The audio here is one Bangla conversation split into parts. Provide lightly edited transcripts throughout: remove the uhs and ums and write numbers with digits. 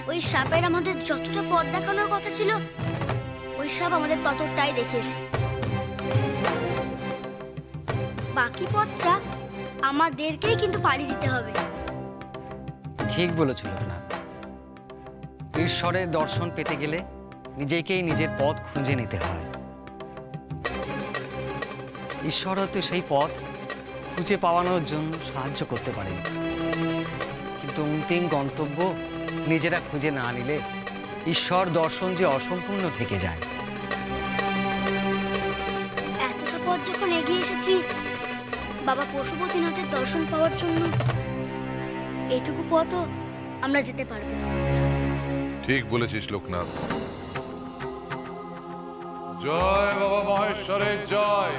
ওই সাপের আমাদের যতটা পথ দেখানোর কথা ছিল, ওই সাপ আমাদের ততটাই দেখিয়েছে। বাকি পথটা আমাদেরকেই কিন্তু পাড়ি দিতে হবে। ঠিক বলেছ লোকনাথ। ঈশ্বরের দর্শন পেতে গেলে নিজেকেই নিজের পথ খুঁজে নিতে হয়। ঈশ্বর হয়তো সেই পথ খুঁজে পাওয়ানোর জন্য সাহায্য করতে পারেন, কিন্তু অন্তিম গন্তব্য নিজেরা খুঁজে না নিলে ঈশ্বর দর্শন যে অসম্পূর্ণ থেকে যায়। এতটা পথ যখন এগিয়ে এসেছি বাবা পশুপতিনাথের দর্শন পাওয়ার জন্য, এইটুকু পথও আমরা যেতে পারবো। ঠিক বলেছিস লোকনাথ। জয় বাবা মহেশ্বরের জয়।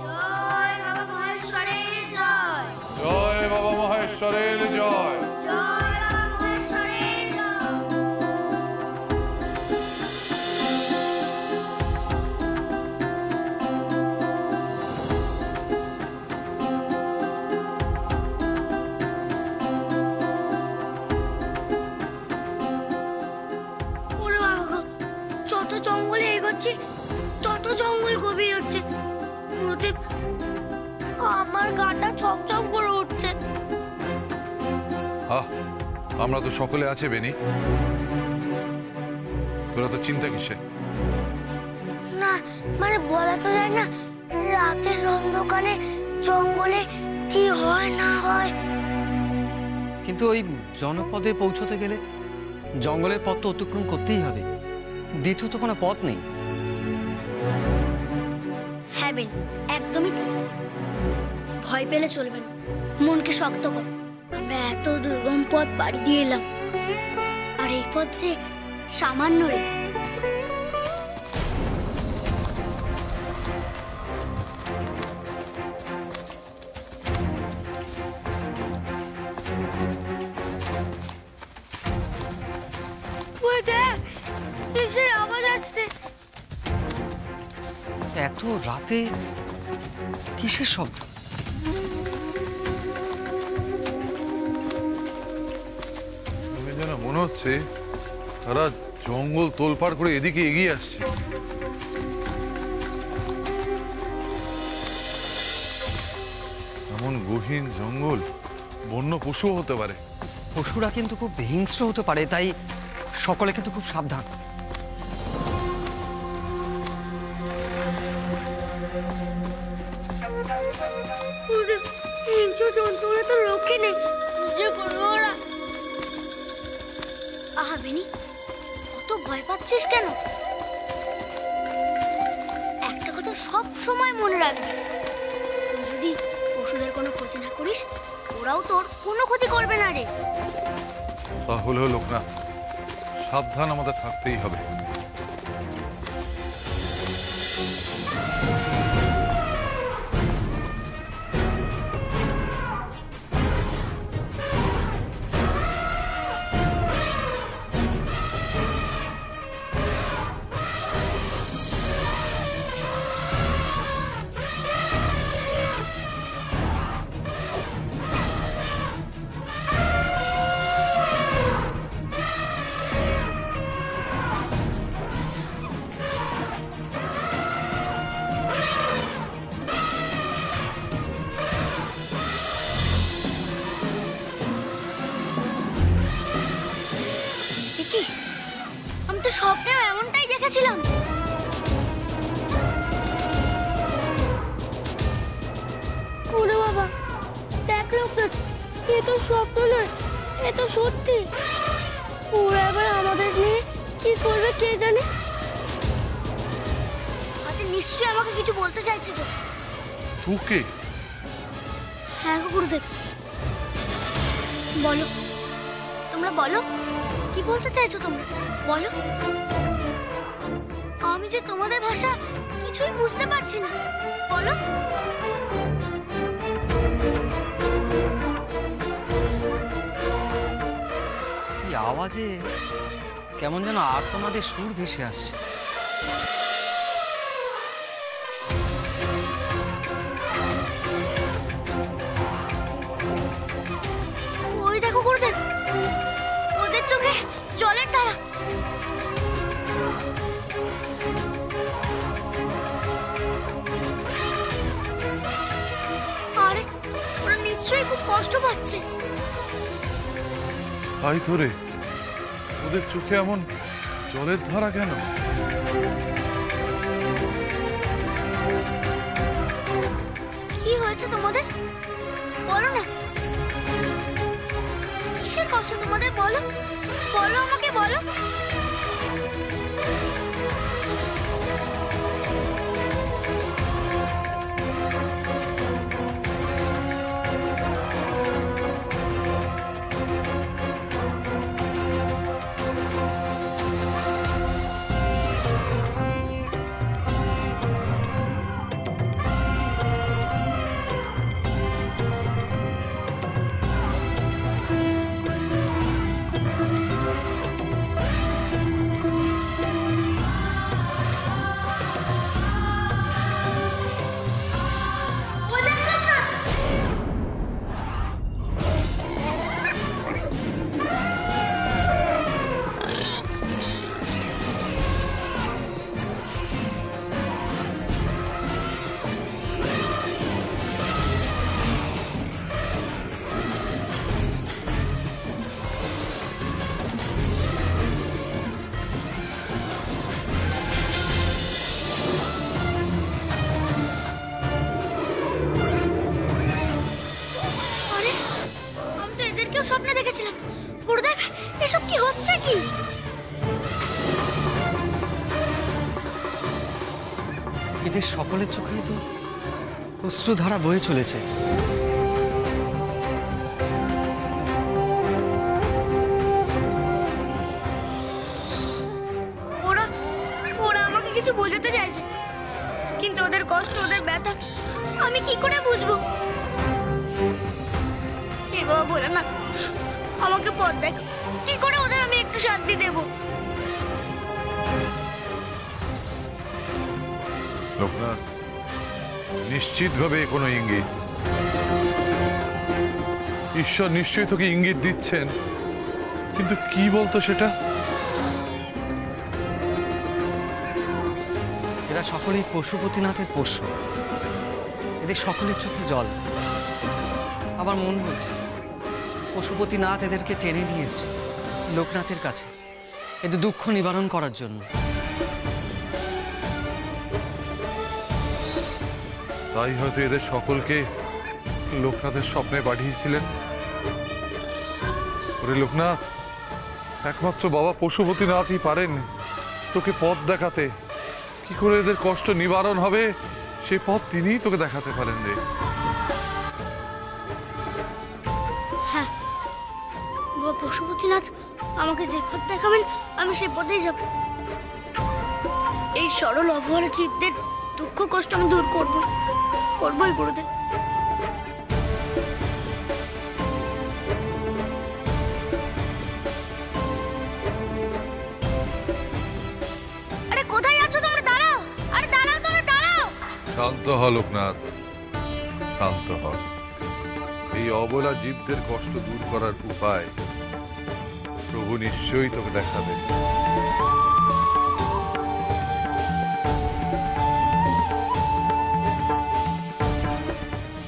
জয় বাবা মহেশ্বরের জয়। জয় বাবা মহেশ্বরের জয়। জয় বাবা মহেশ্বরের জয়। ওরে বাবা গো, যত জঙ্গলে এগোচ্ছি তত জঙ্গল গভীর হচ্ছে। গুরুদেব, আমার গাটা ছকছক করে উঠছে। আমরা তো সকলে আছে বেনি, তোরা তো চিন্তা কিসে? না মানে বলা তো যায় না, রাতের অন্ধকারে জঙ্গলে কি হয় না হয়। কিন্তু ওই জনপদে পৌঁছতে গেলে জঙ্গলের পথ তো অতিক্রম করতেই হবে, দ্বিতীয় তো কোনো পথ নেই। হ্যাঁ বেন, একদমই তাই। ভয় পেলে চলবে না, মনকে শক্ত কর। আমরা এত দুর্গম পথ পাড়ি দিয়ে এলাম, আর এই পথ যে সামান্য রে। কিসের আওয়াজ আসছে? এত রাতে কিসের শব্দ? যেন মনে হচ্ছে তারা জঙ্গল তোলপাড় করে এদিকে এগিয়ে আসছে। এমন গহীন জঙ্গল বন্য পশুও হতে পারে। পশুরা কিন্তু খুব হিংস্র হতে পারে, তাই সকলে কিন্তু খুব সাবধান। হিংস্র জন্তুরা তো রক্ষে নেই, যে করবো ওরা। আহা বেনি, অত ভয় পাচ্ছিস কেন? একটা কথা সব সময় মনে রাখবি, তুই যদি পশুদের কোনো ক্ষতি না করিস, ওরাও তোর কোনো ক্ষতি করবে না রে। তাহলে লোকনাথ, সাবধান আমাদের থাকতেই হবে। আমি তো স্বপ্নে এমনটাই দেখেছিলাম। ওরে বাবা, দেখ লোকনাথ, এ তো স্বপ্ন নয়, এ তো সত্যি। ওরা এবার আমাদের নিয়ে কি করবে কে জানে। হয়তো নিশ্চয়ই আমাকে কিছু বলতে চাইছে গো। তোকে? হ্যাঁ গো গুরুদেব, বলো, তোমরা বলো, কি বলতে চাইছো তোমরা, বলো। আমি যে তোমাদের ভাষা কিছুই বুঝতে পারছি না, বলো। এই আওয়াজে কেমন যেন আর্তনাদের সুর ভেসে আসছে। ওই দেখো গুরুদেব, ওদের চোখে তাই তো রে, ওদের চোখে এমন জলের ধারা কেন? কি হয়েছে তোমাদের? বলো না, কিসের কষ্ট তোমাদের? বলো বলো, আমাকে বলো। স্বপ্নে দেখেছিলাম। গুরুদেব, এসব কি হচ্ছে? কি এদের সকলের চোখেই তো অশ্রুধারা বয়ে চলেছে। ওরা ওরা আমাকে কিছু বোঝাতে চাইছে, কিন্তু ওদের কষ্ট, ওদের ব্যথা আমি কি করে বুঝবো? হে বাবা ভোলানাথ, আমাকে পথ দেখ, কি করে ওদের আমি একটু শান্তি দেব? লোকনাথ, নিশ্চিতভাবে কোনো ইঙ্গিত, ঈশ্বর নিশ্চয়ই তোকে ইঙ্গিত দিচ্ছেন, কিন্তু কি বলতো সেটা? এরা সকলেই পশুপতিনাথের পোষ্য। এদের সকলের চোখে জল। আমার মন বলছে পশুপতিনাথ এদেরকে টেনে নিয়ে এসছে লোকনাথের কাছে, এদের দুঃখ নিবারণ করার জন্য। তাই হয়তো এদের সকলকে লোকনাথের স্বপ্নে পাঠিয়েছিলেন। ওরে লোকনাথ, একমাত্র বাবা পশুপতিনাথই পারেন তোকে পথ দেখাতে। কি করে এদের কষ্ট নিবারণ হবে সে পথ তিনিই তোকে দেখাতে পারেন রে। হ্যাঁ, বাবা পশুপতিনাথ আমাকে যে পথ দেখাবেন আমি সেই পথেই যাব। এই সরল অবহেলা জীবদের দুঃখ কষ্ট আমি দূর করবই গুরুদেব। আরে কোথায় আছো তোমরা? দাঁড়াও, আরে দাঁড়াও, তোমরা দাঁড়াও। শান্ত হ লোকনাথ, শান্ত হ। এই অবলা জীবদের কষ্ট দূর করার উপায় প্রভু নিশ্চয়ই তোকে দেখাবেন।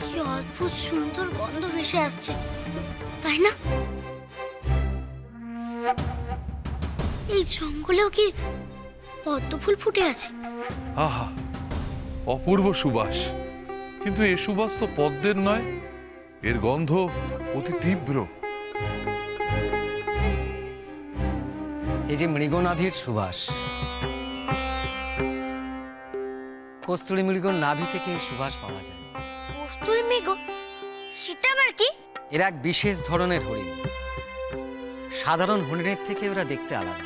কি অদ্ভুত সুন্দর গন্ধ ভেসে আসছে, তাই না? এই জঙ্গলেও কি পদ্ম ফুল ফুটে আছে? আহা, অপূর্ব সুবাস। কিন্তু এ সুবাস তো পদ্মের নয়, এর গন্ধ অতি তীব্র। এই যে মৃগনাভির সুবাস, কস্তুরী মৃগর নাভি থেকে এই সুবাস পাওয়া যায়। কস্তুরী মৃগ? সেটা আবার কি? এরা এক বিশেষ ধরনের হরিণ। সাধারণ হরিণের থেকে ওরা দেখতে আলাদা।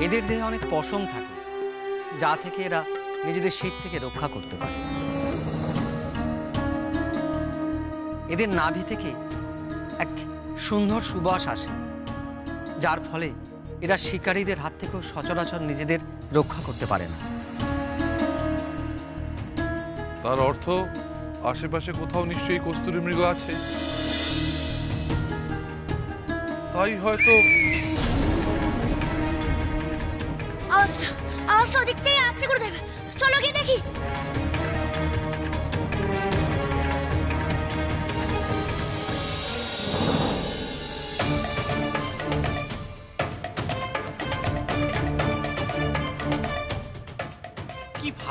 এদের দেহে অনেক পশম থাকে, যা থেকে এরা নিজেদের শীত থেকে রক্ষা করতে পারে। এদের নাভি থেকে এক সুন্দর সুবাস আসে, যার ফলে এরা শিকারীদের হাত থেকেও সচরাচর নিজেদের রক্ষা করতে পারে না। তার অর্থ আশেপাশে কোথাও নিশ্চয়ই কস্তুরী মৃগ আছে। তাই হয়তো আওয়াজটা ওদিক থেকে আসছে গুরুদেব, চলো গিয়ে দেখি।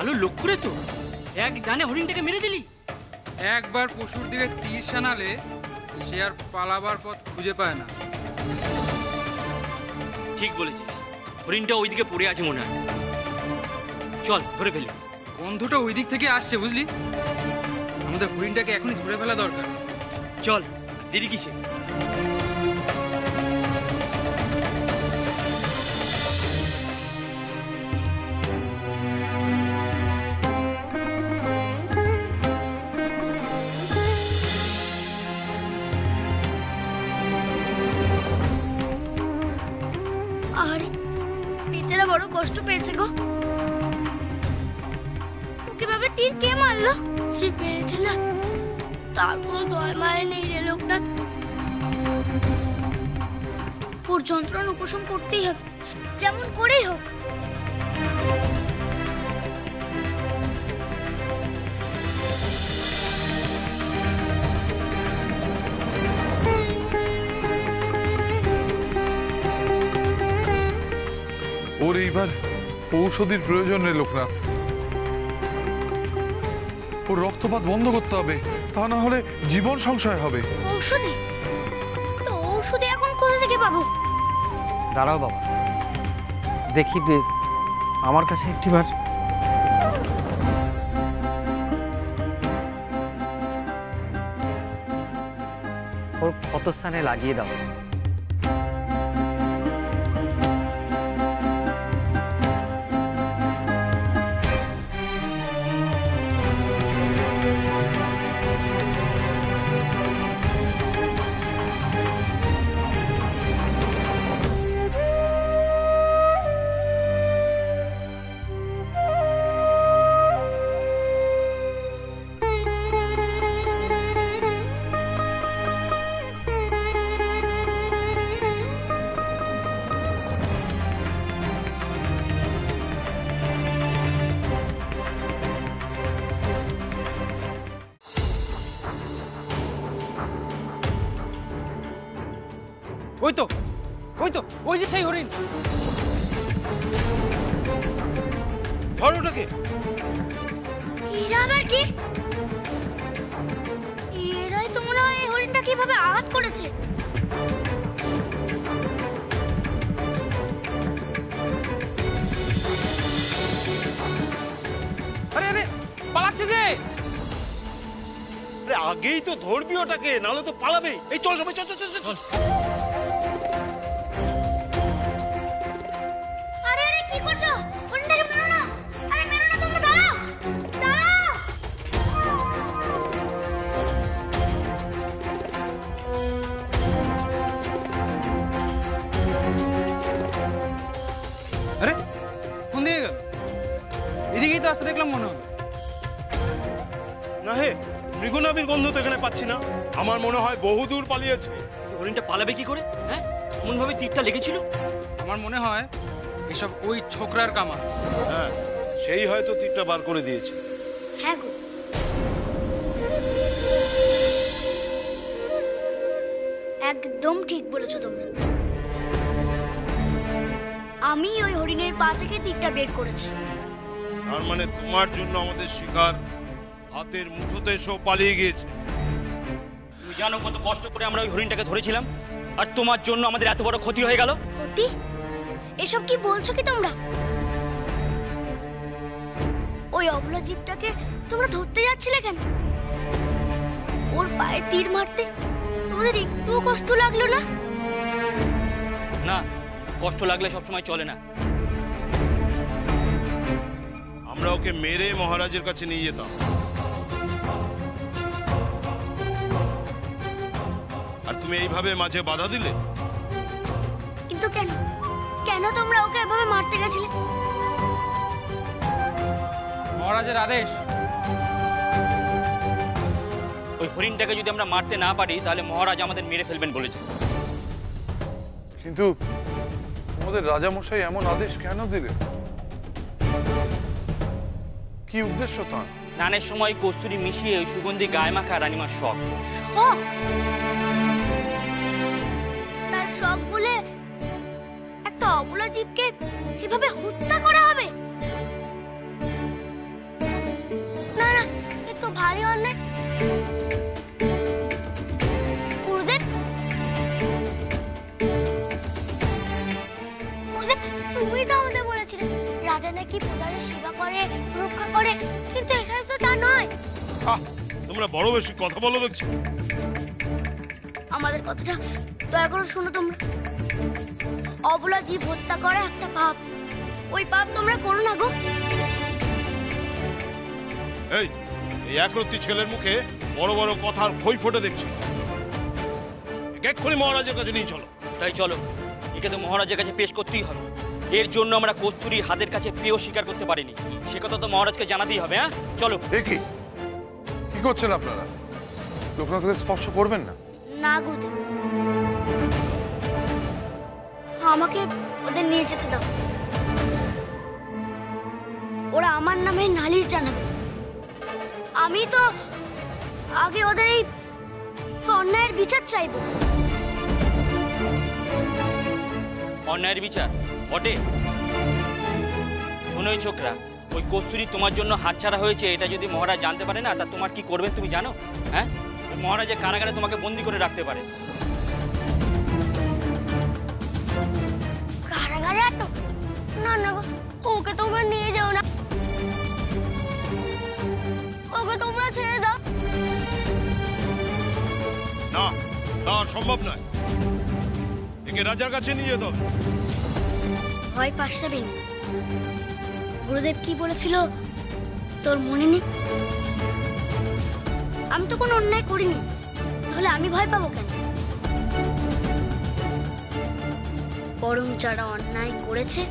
ভালো লোক করে তো এক দানে হরিণটাকে মেরে দিলি। একবার পশুর দিকে তীর শানালে সে আর পালাবার পথ খুঁজে পায় না। ঠিক বলেছিস, হরিণটা ওইদিকে পড়ে আছে মনে হয়। চল ধরে ফেলি। গন্ধটা ওই দিক থেকে আসছে বুঝলি, আমাদের হরিণটাকে এখনই ধরে ফেলা দরকার। চল, দেরি কিসে? আরে বেচারা বড় কষ্ট পেয়েছে গো। ওকে ভাবে তীর কে মারলো? সে পেরেছে না, তার কোনো দয়া মায়া নেই রে লোকনাথ। ওর যন্ত্রণা উপশম করতেই হবে, যেমন করেই হোক। ওর এইবার ঔষধির প্রয়োজন রে লোকনাথ। ওর রক্তপাত বন্ধ করতে হবে, তা না হলে জীবন সংশয় হবে। ঔষধি? তো ঔষধি এখন কোথা থেকে পাবো? দাঁড়াও বাবা, দেখি আমার কাছে একটিবার। ওর ক্ষতস্থানে লাগিয়ে দাও। ওই তো ওই যে সেই হরিণ। ধর ওটাকে। এরা আবার কি? এরাই তো মনে হয় এই হরিণটা কিভাবে আঘাত করেছে। আরে আরে পালাচ্ছে যে। আরে আগেই তো ধরবি ওটাকে, নাহলে তো পালাবে। এই চল সবাই, চল চল চল চল। আরে আরে কি করছো? হরিণটাকে মেরো না। আরে মেরো না, তোমরা দাঁড়াও দাঁড়াও। আরে কোন দিকে গেল? এদিকেই তো আসতে দেখলাম মনে হলো। না হে, মৃগনাভির গন্ধ তো এখানে পাচ্ছি না। আমার মনে হয় বহুদূর পালিয়েছে। হরিণটা পালাবে কি করে? হ্যাঁ, এমন ভাবে তীরটা লেগেছিল। আমার মনে হয় এসব ওই ছোকরার কামা। হ্যাঁ, সেই হয়তো তীরটা বার করে দিয়েছে। হ্যাঁ গো, একদম ঠিক বলেছো তোমরা। আমি ওই হরিণের পা থেকে তীরটা বের করেছি। তার মানে তোমার জন্য আমাদের শিকার হাতের মুঠোতে সব পালিয়ে গিয়েছে। তুমি জানো কত কষ্ট করে আমরা ওই হরিণটাকে ধরেছিলাম, আর তোমার জন্য আমাদের এত বড় ক্ষতি হয়ে গেল। ক্ষতি? এসব কি বলছো কি তোমরা? ওই অবলা জীবটাকে তোমরা ধরতে যাচ্ছিলে কেন? ওর পায়ে তীর মারতে তোমাদের একটুও কষ্ট লাগলো না? না, কষ্ট লাগলে সবসময় চলে না। আমরা ওকে মেরে মহারাজের কাছে নিয়ে যেতাম, আর তুমি এইভাবে মাঝে বাধা দিলে। কিন্তু কেন কেন তোমরা ওকে এভাবে মারতে গেছিলে? মহারাজের আদেশ। ওই হরিণটাকে যদি আমরা মারতে না পারি তাহলে মহারাজ আমাদের মেরে ফেলবেন বলেছে। কিন্তু আমাদের রাজামশাই এমন আদেশ কেন দিলেন? কি উদ্দেশ্য তার? স্নানের সময় কস্তুরী মিশিয়ে ওই সুগন্ধি গায়ে মাখা রানীমার শখ। শখ? তার শখ বলে একটা অবলা জীবকে এভাবে হত্যা করা হবে? রাজা নাকি প্রজাদের সেবা করে, রক্ষা করে, কিন্তু এখানে তো তা নয়। তোমরা বড় বেশি কথা বলো দেখছি। আমাদের কথাটা দয়া করে শোনো তোমরা। অবলা জীব হত্যা করা একটা পাপ, ওই পাপ তোমরা করো না গো। এই একরত্তি ছেলের মুখে বড় বড় কথার খই ফোটে দেখছি। এক্ষুনি মহারাজের কাছে নিয়ে চলো। তাই চলো, একে তো মহারাজের কাছে পেশ করতেই হবে। এর জন্য আমরা কস্তুরীর হাতের কাছে পেয়েও স্বীকার করতে পারিনি, সে কথা তো মহারাজকে জানাতেই হবে। হ্যাঁ চলো। কি কি করছেন আপনারা? লোকনাথকে স্পর্শ করবেন না। না গুরুদেব, আমাকে ওদের নিয়ে যেতে দাও। ওরা আমার নামে নালিশ জানাবে। আমি তো আগে ওদের এই অন্যায়ের বিচার চাইবো। অন্যায়ের বিচার বটে। শোনোই ছোকরা, ওই কস্তুরী তোমার জন্য হাতছাড়া হয়েছে, এটা যদি মহারাজ জানতে পারে না, তা তোমার কি করবেন তুমি জানো? হ্যাঁ, ওই মহারাজের কারাগারে তোমাকে বন্দি করে রাখতে পারে। কারাগারে আটক? না না গো, ওকে তোমরা নিয়ে যাও না, ওকে তোমরা ছেড়ে দাও। না, তা সম্ভব নয়। একে রাজার কাছে নিয়ে যেতে হবে। ভয় পাস না বেনু। গুরুদেব কি বলেছিল তোর মনে নেই? আমি তো কোনো অন্যায় করিনি, তাহলে আমি ভয় পাবো কেন? বরং যারা অন্যায় করেছে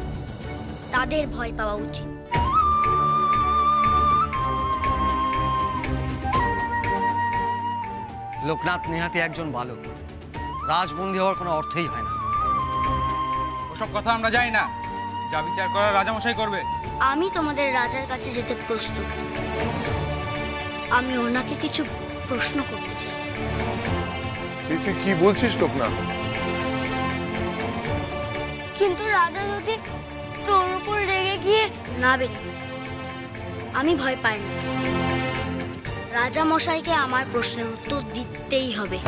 তাদের ভয় পাওয়া উচিত। লোকনাথ নেহাতি একজন বালক, রাজবন্দী হওয়ার কোনো অর্থই হয় না। ওসব কথা আমরা জানি না, যা বিচার করার রাজামশাই করবে। আমি তোমাদের রাজার কাছে যেতে প্রস্তুত। আমি ওনাকে কিছু প্রশ্ন করতে চাই। তুই কি বলছিস লোকনাথ? কিন্তু রাজা যদি তোর উপর রেগে গিয়ে না বেরো, আমি ভয় পাই না। রাজা মশাইকে আমার প্রশ্নের উত্তর দিতেই হবে।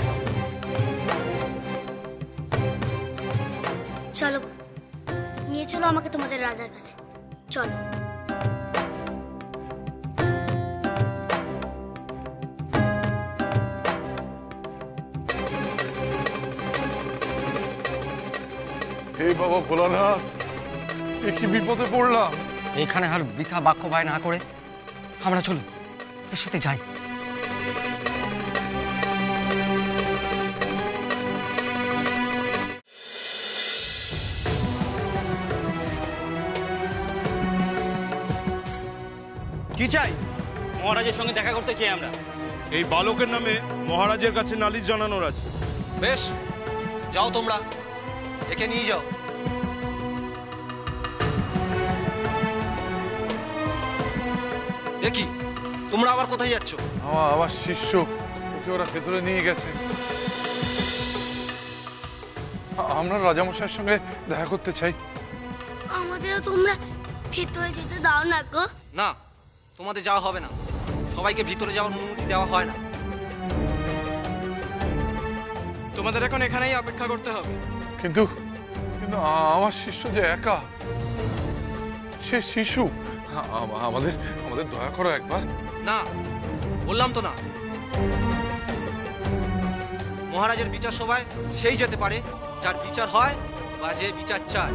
চলো, নিয়ে চলো আমাকে তোমাদের রাজার কাছে। চলো। হে বাবা ভোলানাথ, এ কি বিপদে পড়লাম। এখানে আর বৃথা বাক্য ব্যয় না করে আমরা চলুন, ওদের সাথে যাই। কি চাই? মহারাজের সঙ্গে দেখা করতে চাই আমরা। এই বালকের নামে মহারাজের কাছে নালিশ জানানোর আছে। বেশ, যাও তোমরা, একে নিয়ে যাও। দেখি তোমরা আবার কোথায় যাচ্ছ? আমার শিষ্য, ওকে ওরা ভেতরে নিয়ে গেছে। আমরা রাজামশাইয়ের সঙ্গে দেখা করতে চাই। আমাদেরও তোমরা ভেতরে যেতে দাও না গো। না, তোমাদের যাওয়া হবে না। সবাইকে ভিতরে যাওয়ার অনুমতি দেওয়া হয় না। তোমাদের এখন এখানেই অপেক্ষা করতে হবে। কিন্তু কিন্তু আমার শিষ্য যে একা, সে শিশু। আমাদের আমাদের দয়া করো একবার। না, বললাম তো না। মহারাজের বিচার সভায় সেই যেতে পারে যার বিচার হয় বা যে বিচার চায়।